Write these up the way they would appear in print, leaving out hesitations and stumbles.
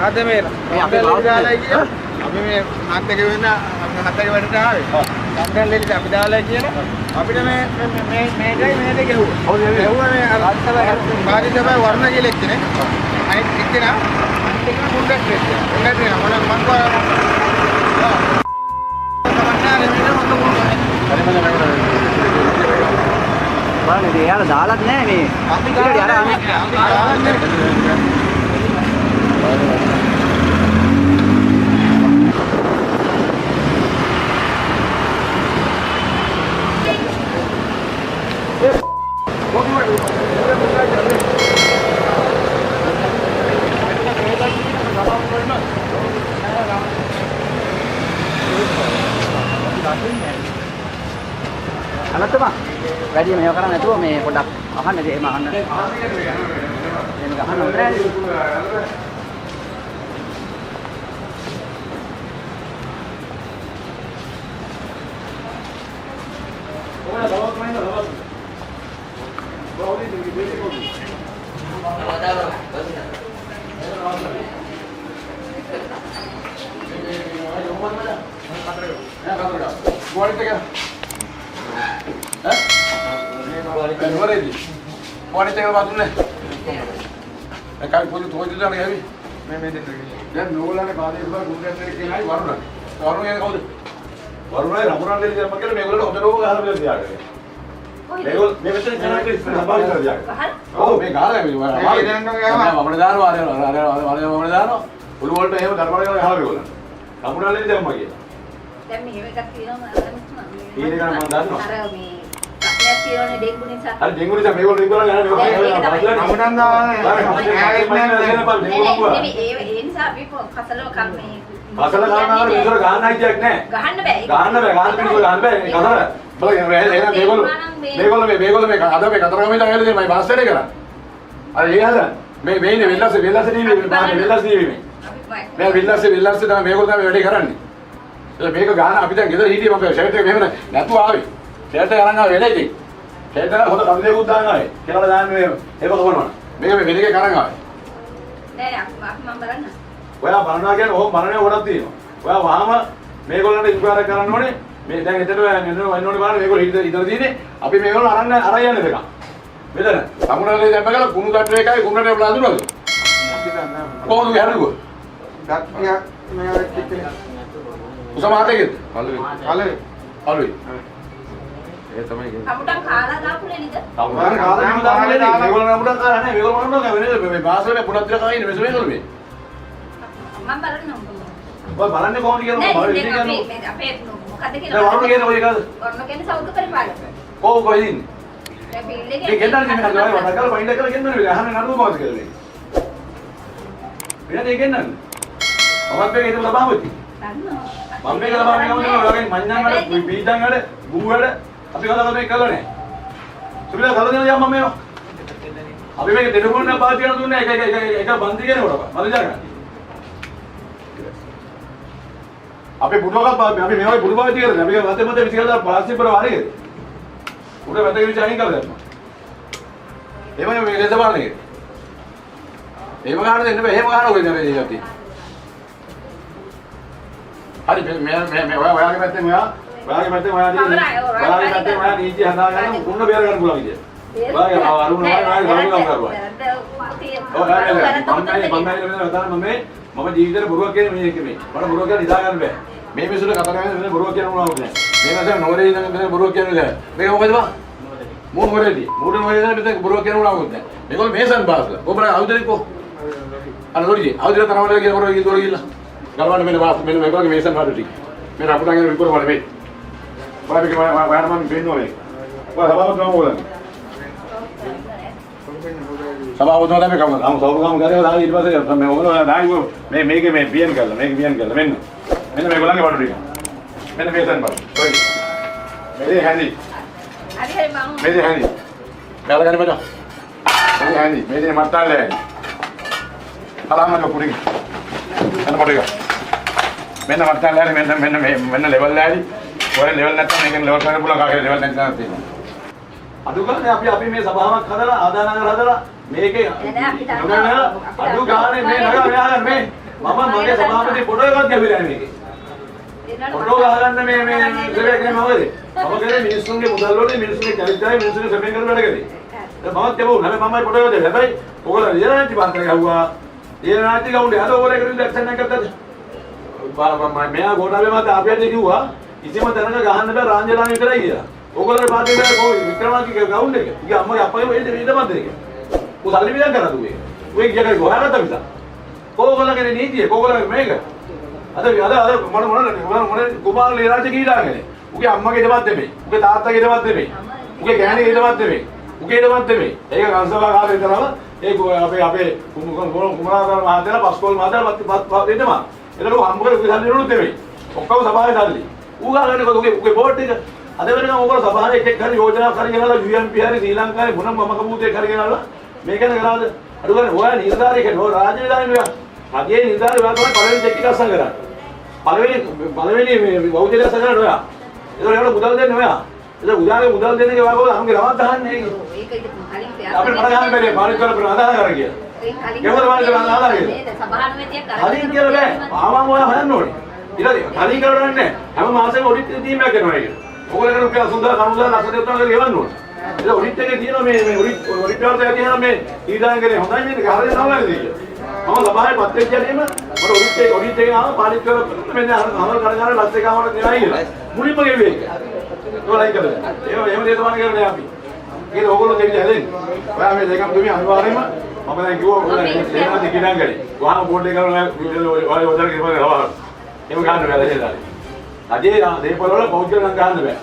ආද මේ අපි දාලා කියන අපි මේ හත් එක වෙන හත් එක වැඩට ආවේ. සම්බන්ධ ලෙලිට අපි දාලා කියන අපිට මේකයි මේක ගෙවුවා. ඔව් ගෙවුවා මේ අත්තල බාරි තමයි වර්ණ කියලා එක්කනේ. අනිත් එක්කන අනිත් එක්කන මුණ්ඩක් වෙච්චා. එන්නත් මම මං බලන්න ඉතින් එයාලා දාලත් නැහැ මේ. අපි දාලා අනත්තම වැඩි මේව කරන්නේ නැතුව මේ පොඩ්ඩක් අහන්න දෙ එහෙම අහන්න. එහෙම ගහන්න හොඳ නැහැ. ඔයා දවස් මයින්ද දවස්. බෝලි දෙවි දෙවි කොහොමද? Wanita yang baru ni, kalau punya tuan itu jangan heavy. Dan nula ni kalau itu baru dia ni kena baru ni. Baru ni kau tu. Baru ni ramuran ni dia makan ni megol hotel orang harus dia ada. Megol macam jangan kita nampak dia ada. Oh, megol ni. Ramai dah lo, ramai dah lo. Ulu world ni darbar ni harus megol. Ramuran ni dia makan. Dan ni mereka kira macam mana? Ini kan mandan no. Kira ni dengue ni sah. Ada dengue ni sah megol ni orang yang megol. Ramuran dah. Ini sah, tapi pasal kami. Pasal kan ada besar gahan aja ni. Gahan be. Gahan be. Kasar. Boleh megol. Megol ada be. Kata kami jangan ada. Mai bahasa ni kan. Ada ini ada. Ini villa se ni. Villa se ni. Villa se dah megol dah ready karan ni. මේක ගන්න අපි දැන් ගෙදර හිටියේ මම shirt එක මෙහෙම නැතුව ආවේ. ෂර්ට් එක අරන් ආවේ වෙලෙදී. ෂර්ට් එක හොඳ කම්බලයකුත් දාන්න ආවේ. කියලා දාන්න මේ ඒක කරනවා. මේක මේ වෙලෙක කරන් ආවේ. නෑ මම බලන්න. ඔයා බලනවා කියන්නේ ඕක බලන්නේ ගොඩක් තියෙනවා. ඔයා වහම මේගොල්ලන්ට ඉන්ක්වයර් කරන්න ඕනේ. මේ දැන් එතන ඔයා එන්න ඕනේ බලන්න මේගොල්ලෝ ඉතන තියෙන්නේ. අපි මේගොල්ලෝ අරන් යන්නේ දෙකක්. මෙතන සමුණලේ දැම්ම ගාලා කුණු කට්ටු එකයි කුණුට බලා දුන්නද? කොහොමද හැරුවා? ඩක්ටිය මේ කිත්තේ උසමාතේකද? අලුයි. ඒ තමයි කියන්නේ. කමුටන් කාලා දාපුනේ නේද? තවමාර කාලා නිම දාන්නේ නේද? මේගොල්ලෝ නමුටන් කාලා නැහැ. මේගොල්ලෝ මොනවා කරන්නේ? මේ බාසලේ පුණත් දිලා කාගෙන ඉන්නේ මේගොල්ලෝ මේ. මම බලන්න ඔය බලන්නේ කොහොමද කියලා මම බලන්නේ කියන්නේ. අපේ මොකද කියලා. දැන් වරුණ කියන්නේ ඔය එකද? වරුණ කියන්නේ සෞඛ්‍ය පරිපාලක. කොහොම කොහෙද ඉන්නේ? දැන් බිල් එකේ මේ ගෙන්නන්නේ මේ හදලා වඩා කරලා පයින්ඩ් කරලා ගෙන්නන්නේ අහන්නේ නඩුව මොකද කියලා. මෙන්න දෙක ගෙන්නන්නේ. මමත් මේක හිතලා ලබාවති. මම මේක ලබාගෙන යනවා ඔයගෙන් මඤ්ඤාන් වල පීඩන් වල ගූ වල අපි කතා මේක කළා නෑ. සුබිලා කළා දෙනවා යම්ම මේවා. අපි මේක ටෙලිෆෝන් එක පාවිච්චි කරන දුන්නේ එක බන්දි කෙනෙකුට. මම දාගන්න. අපි බුදුවක අපි මේවා බුදු පාවිච්චි කරන්නේ. අපි වතේ මත විසිකලා ප්ලාස්ටික් වල වාරේ. උඩ වැතේ විච අයින් කරලා දැම්මා. එහෙම මේ ලෙස බලන්නේ. එහෙම ගන්න දෙන්න බෑ. එහෙම ගන්න ඕනේ නේද ඉතින්. හරි මේ ඔයාගේ පැත්තෙන් ඔයා නීති හදාගන්න මුන්න බේර ගන්න පුළුවන් විදියට. ඔයාගේ අරුණ ඔයාගේ කරුවා. මම ජීවිතේ බොරුවක් කියන්නේ මේ එක මේ. මට බොරුවක් කියලා හිතා ගන්න බෑ. මේ මිනිස්සුන්ට කතා කරන්නේ මෙන්න බොරුවක් කියන මොනවද නෑ. මේ මාසේ නෝරේ ඉඳන් මෙන්න බොරුවක් කියන්නේ නෑ. මේක මොකද බා? මූණවලදී. මූණවලදී ඉඳන් මෙතන බොරුවක් කියන මොනවද නෑ. මේගොල්ලෝ මේසන් බාස්ලා. කොබර අවුදලි කො. අර නෝරිදී. අවුදල තරමවල කියන බොරුවක් කියන දොර ගිහලා. ගලවන්න මෙන්න වාස් මෙන්න මේගොල්ලෝගේ මේසන් පාඩු ටික. මේ අපුටන් යන රිපෝට් වල මේ. ඔයාලගේ ඔයාලා මම බෙන්නවා මේක. ඔයා සභාවට ගමු ඕලන්නේ. සභාවට තමයි කම. ආ සභාවකම කරේ දාලා ඊට පස්සේ මේ ඔයගොල්ලෝ දායි මේකේ මේ පියන් කරලා මෙන්න. මෙන්න මේගොල්ලන්ගේ පාඩු ටික. මෙන්න මේසන් පාඩු. ඔයි. මේ හැන්දි. හරි මම. මේ හැන්දි. බැල ගන්න බඩ. මේ හැන්දි. මේ මට්ටල්ලේ. කලම්මක පුරින්. එන්න පොඩි එක. මෙන්න මට්ටල්ලේ මෙන්න ලෙවල් ලෑලි. ඔය ලෙවල් නැත්නම් මේකෙන් ලෙවල් කරන්න පුළුවන් කාගේ ලෙවල් නැත්නම් තියෙනවා. අඩු ගානේ අපි මේ සභාවක් හදලා ආදානගර හදලා මේකේ අඩු ගානේ මේ නගර මෙහා මේ මගේ සභාපති ෆොටෝ එකක් ගැවිලා මේකේ. ෆොටෝ ගහගන්න මේ ඉස්සරහට නේ මමද? මම කියන්නේ මිනිස්සුන්ගේ මුදල් වලදී මිනිස්සුන්ගේ චරිතයයි මිනිස්සුන්ගේ සැපෙන් කරන වැඩ කරේ. දැන් මමත් කියවෝ නැමෙ මමයි ෆොටෝ එකක් දෙන්න. හැබැයි ඔයගොල්ලෝ ලියනාටි බාන්තර ගහුවා. ලියනාටි ගහුන්නේ අද ඔයගොල්ලෝ කරන්නේ ඇක්ෂන් එකක් ගත්තද? මෙයා ගෝඨාභය මහතා අපිට කිව්වා කිසිම තැනක ගහන්න බෑ රාජ්‍යලාන් විතරයි කියලා. ඔයගොල්ලෝ පාටේ බෑ කොයි වික්‍රමාර්කගේ ගවුන් එක. ඊගේ අම්මගේ අප්පගේ වෙන්නේ ඊට මන්දරේ. උ සල්ලි වියදම් කරලා දුවේ. ඔය ගියකයි ගොහරට මිස. කොගොල්ලෝගේ නීතිය කොගොල්ලෝ මේක. අද මොන කුමාර ලේරාජ කීලාගෙන. උගේ අම්මගේ දෙවත් දෙමේ. උගේ තාත්තගේ දෙවත් දෙමේ. උගේ ගෑණිගේ දෙවත් දෙමේ. උගේ දෙවත් දෙමේ. ඒක ගංසභා කාලේ කරලා ඒ අපේ කුමාරාගම මහත්තයලා පස්කෝල් මහත්තයලා දෙන්නම. එතකොට හම්බ කරේ උගේ සල්ලි නුනුත් දෙමේ. ඔක්කොම සභාවේ සල්ලි. ඌ ගාගෙන උගේ බෝඩ් එක අද වෙනකම් ඕගොල්ලෝ සභාවේ එක එක හරි යෝජනා කරගෙනලා UNP හරි ශ්‍රී ලංකාවේ මොනම මම කපුතේ කරගෙනලා මේක කරාද අඩු ගන්න ඔයා නිලධාරියෙක් නෝ රාජ්‍ය නිලධාරියෙක් මගේ නිලධාරිය ඔයා තමයි පළවෙනි චෙක් එක අස්සම් කරන්නේ පළවෙනි මේ වෞද්‍ය අස්සම් කරන්නේ ඔයා ඒකට මුදල් දෙන්නේ ඔයා ඒක උදාගේ මුදල් දෙන්නේ ඔයා කොහොමද අමුගේ රවම් දහන්නේ ඒක ඉතින් කලින් අපිට මට ගන්න බැරි පාරිත් කරලා ආදාහ කරා කියලා කලින් ආදාහ කියලා සභානුමතියක් කරලා කලින් කියලා බෑ ආවම ඔයා හොයන්න ඕනේ ඊට කලින් කරන්නේ නැහැ හැම මාසෙම ඔඩිට් ටීම් එකක් කරනවා ඒක ඔයගොල්ලෝ රුපියල් 8000 9000 ලක්ෂ දෙකක් ගෙවන්න ඕනේ. ඒක ඔඩිට් එකේ තියෙන මේ ඔඩිට් වලට තියෙන මේ ඊදාංගනේ හොඳයි මේක හරියට නවලයි දෙන්නේ. මම සභාවේ පත්‍රික කියන්නේම මට ඔඩිට් එකේ ආව පාලිත් කරලා මෙන්න අමල් කරගන්න ලක්ෂ එකකට නෙවෙයි කියලා. මුලින්ම ගෙවුවේ ඒක. ඒකයි කරන්නේ. එහෙම දෙයක් තමයි කරන්නේ අපි. ඒක ඔයගොල්ලෝ දෙවිද හැදෙන්නේ. ඔයා මේ දෙකම දුමි අනිවාර්යයෙන්ම මම දැන් කිව්වා ඔයගොල්ලෝ එහෙම දෙකිනාංගනේ. වහම බෝඩ් එක කරලා ඔය ඔතන ගෙවලා හවහා. එහෙම ගන්න බෑ දෙහෙලා. අජේ දේපොළ වල පෞද්ගල නම් ගන්න බෑ.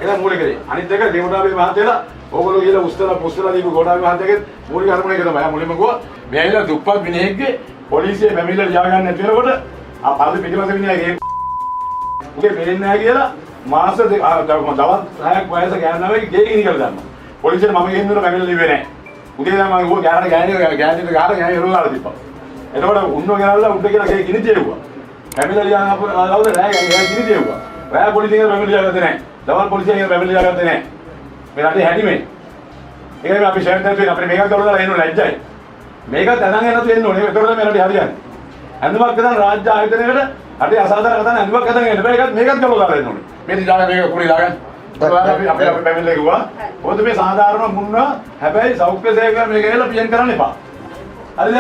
ඒක මූලිකදේ. අනිත් එක දේවතාවේ මහත්තයලා ඕගොල්ලෝ කියලා උස්තලා දීපු ගෝඨාභය මහත්තයගේ මූලික අරමුණ එක තමයි. මුලින්ම ගෝ මේ ඇවිල්ලා දුප්පත් මිනිහෙක්ගේ පොලිසිය පැමිණිලා ලියා ගන්න නැති වෙනකොට ආ පල්ලි පිටිපස්සේ මිනිහා උගේ පේන්නේ නැහැ කියලා මාස දෙක දවස් 6ක් වයස ගෑනවෙක් ගේ ගිනි කරලා දැම්මා. පොලිසියට මම ගෙහින්න උන පැමිණිලා ලිව්වේ නැහැ. උගේ නම් මම ගෝ ගෑනිට ගාලා එරුවාලා තිබ්බා. එතකොට උන්නෝ ගෙනල්ලා උඩ කියලා ගේ ගිනි තියුවා. පැමිණිලා ලියා ආවද නැහැ ගිනි තියුවා. රෑ පොලිසියෙන් පැමිණිලා ගත්තේ නැහැ. දවල් පොලිසියෙන් පැමිණිලා ගත්තේ නැහැ. මේ රටේ හැටි මේ. ඒකයි අපි ෂෙයාර් කරලා අපිට මේකක් කරලා එන්න ලැජ්ජයි. මේක තනන් යනතු එන්න ඕනේ. ඒකතරද මේ රටේ හරියන්නේ. අඳුමක් ගන්න රාජ්‍ය ආයතනයකට රටේ අසාධාරණ කතාන අඳුමක් ගන්න එන්න බෑ. මේකත් කරලා දාලා එන්න ඕනේ. මේ දිහා මේක කුණි දාගන්න. අපි පැමිණිලා ගිහුවා. මොකද මේ සාධාරණ මුන්න හැබැයි සෞඛ්‍ය සේවක මේක ඇවිල්ලා පියන් කරන්න එපා. හරිද?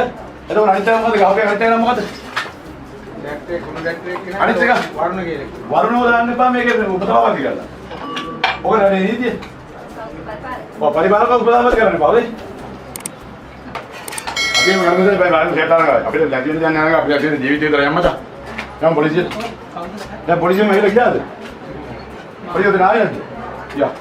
එතකොට අනිත් එක මොකද? ගහක කට්ටේ නම් මොකද? දැක්කේ කුණු දැක්කේ කියන අනිත් එක වරුණ කියලා. වරුණෝ දාන්න එපා මේකේ උපසභාපති කරලා. ඔක නේද නීතිය? පරිපාලක උපසභාපති කරන්න එපා හොඳයි. අපි මේ ගමනේ බයි බලන්න සෙට්ටාන කරා. අපිට ලැජ්ජෙන් දැන් යනවා අපිට අපේ ජීවිතේ විතර යන්න මචං. යම් පොලිසියට. දැන් පොලිසියෙන් මෙහෙල ගියාද? පොලිසියට නායද? යා.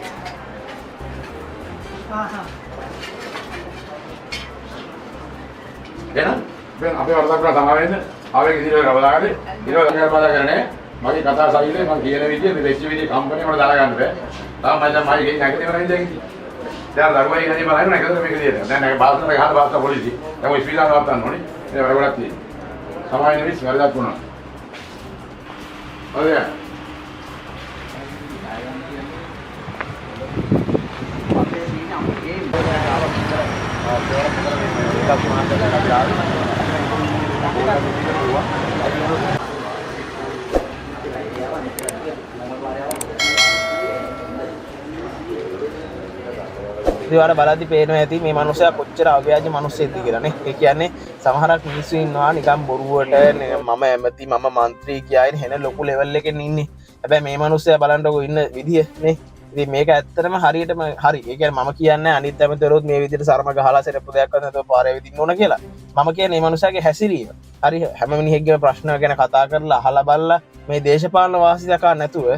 එහෙනම් දැන් අපේ වරදක් කරලා තමයි වෙන්නේ. ආවෙක ඉතිරිව කවදාකද? ඊළඟ කරපාදා කරන්නේ මගේ කතා සාහිත්‍යය මම කියන විදිය මේ වෙච්ච විදිය කම්පැනි වල දාලා ගන්න බෑ. තාම මම දැන් මගේ නැගිටින වරින් දැන් ඉතින්. දැන් දරුවයි හරි බලන්න නැගද මේක දිහා. දැන් නැග බාස්තර ගහලා බාස්තර පොලිසිය. දැන් ඔය ස්පීඩ් එක ගන්න ඕනේ. මේ වැඩ ගොඩක් තියෙනවා. සමාය නෙවෙයි වැරදක් වුණා. හරිද? ඉතින් බලද්දි පේනවා ඇති මේ මනුස්සයා කොච්චර අව්‍යාජ මනුස්සයෙක්ද කියලා නේ. ඒ කියන්නේ සමහරක් මිනිස්සු ඉන්නවා නිකන් බොරුවට මම ඇමති මම മന്ത്രി කියයින් හෙන ලොකු ලෙවල් එකකින් ඉන්නේ. හැබැයි මේ මනුස්සයා බලන්නකො ඉන්න විදිය නේ. ඉතින් මේක ඇත්තටම හරියටම හරි. ඒ කියන්නේ මම කියන්නේ අනිත් ඇමතිවරුත් මේ විදිහට සරම ගහලා සෙරප්පු දෙයක් කරන නැතුව පාරේ විදින්න ඕන කියලා. මම කියන්නේ මේ මනුස්සයාගේ හැසිරීම. හරි හැම මිනිහෙක්ගේම ප්‍රශ්න ගැන කතා කරලා අහලා බලලා මේ දේශපාලන වාසියක නැතුව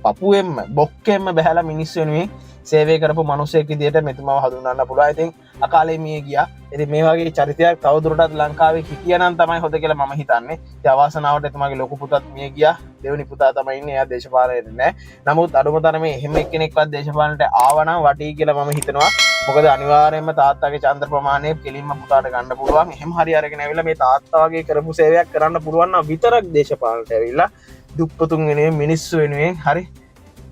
පපුවෙන්ම බොක්කෙන්ම බහැලා මිනිස්සු වෙනුවෙන් සේවය කරපු මනුස්සයෙක් විදියට මෙතුමාව හඳුන්වන්න පුළුවන්. ඉතින් අකාලේ මිය ගියා. ඉතින් මේ වගේ චරිතයක් තවදුරටත් ලංකාවේ හිටියනම් තමයි හොඳ කියලා මම හිතන්නේ. ඉතින් අවාසනාවට එතුමාගේ ලොකු පුතාත් මිය ගියා. දෙවෙනි පුතා තමයි ඉන්නේ. එයා දේශපාලනයේ නැහැ. නමුත් අඩුම තරමේ එහෙම එක්කෙනෙක්වත් දේශපාලනයට ආවනම් වටී කියලා මම හිතනවා. මොකද අනිවාර්යයෙන්ම තාත්තාගේ ඡන්ද ප්‍රමාණය කෙලින්ම පුතාට ගන්න පුළුවන්. එහෙම හරි අරගෙන ඇවිල්ලා මේ තාත්තා වගේ කරපු සේවයක් කරන්න පුළුවන් නම් විතරක් දේශපාලනයට ඇවිල්ලා දුප්පතුන් වෙනුවෙන් මිනිස්සු වෙනුවෙන් හරි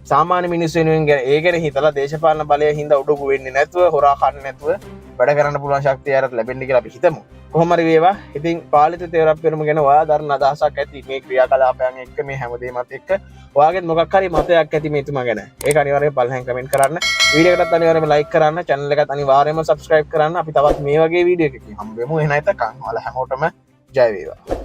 සාමාන්‍ය මිනිස්සු වෙනුවෙන් ඒ ගැන හිතලා දේශපාලන බලය හින්දා උඩුකු වෙන්නේ නැතුව හොරා කන්නේ නැතුව වැඩ කරන්න පුළුවන් ශක්තිය අරත් ලැබෙන්න කියලා අපි හිතමු. කොහොම හරි වේවා. ඉතින් පාලිත තේරප් පෙරමුණ ගැන ඔයා දරන අදහසක් ඇති මේ ක්‍රියාකලාපයන් එක්ක මේ හැමදේමත් එක්ක ඔයාගෙත් මොකක් හරි මතයක් ඇති මේ තුමා ගැන. ඒක අනිවාර්යයෙන් පළවෙනි කමෙන්ට් කරන්න. වීඩියෝ එකටත් අනිවාර්යයෙන්ම ලයික් කරන්න. channel එකත් අනිවාර්යයෙන්ම subscribe කරන්න. අපි තවත් මේ වගේ වීඩියෝ එකකින් හම්බ වෙමු. එහෙනම් එතකන් ඔයාලා හැමෝටම ජය වේවා.